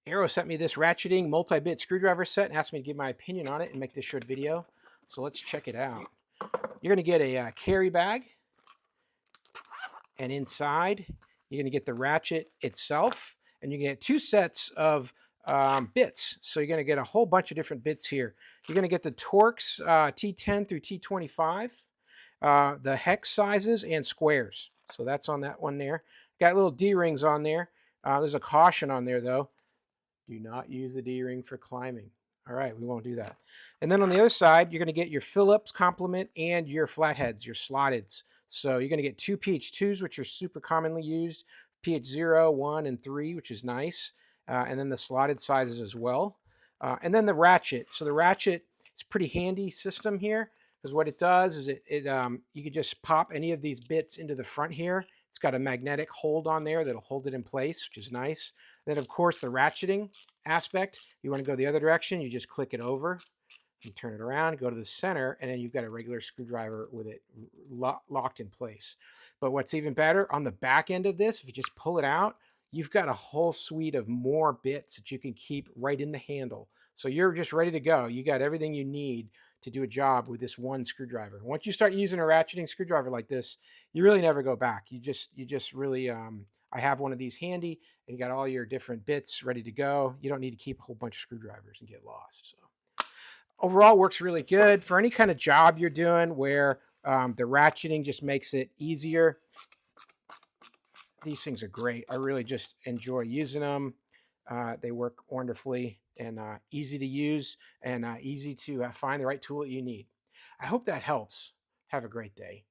Arrow sent me this ratcheting multi-bit screwdriver set and asked me to give my opinion on it and make this short video. So let's check it out. You're going to get a carry bag, and inside you're going to get the ratchet itself, and you're going to get 2 sets of bits. So you're going to get a whole bunch of different bits here. You're going to get the Torx T10 through T25, the hex sizes and squares. So that's on that one there. Got little D-rings on there. There's a caution on there though. Do not use the D-ring for climbing. All right, we won't do that. And then on the other side, you're going to get your Phillips complement and your flatheads, your slotteds. So you're going to get 2 PH2s, which are super commonly used, PH0, 1, and 3, which is nice. And then the slotted sizes as well. And then the ratchet. So the ratchet is a pretty handy system here, because what it does is you can just pop any of these bits into the front here. It's got a magnetic hold on there that'll hold it in place, which is nice. Then, of course, the ratcheting aspect, you want to go the other direction, you just click it over, you turn it around, go to the center, and then you've got a regular screwdriver with it locked in place. But what's even better, on the back end of this, if you just pull it out, you've got a whole suite of more bits that you can keep right in the handle. So you're just ready to go. You got everything you need to do a job with this one screwdriver. Once you start using a ratcheting screwdriver like this, you really never go back. You just really, I have one of these handy, and you got all your different bits ready to go. You don't need to keep a whole bunch of screwdrivers and get lost. So overall, works really good for any kind of job you're doing where the ratcheting just makes it easier. These things are great. I really just enjoy using them. They work wonderfully and easy to use and easy to find the right tool that you need. I hope that helps. Have a great day.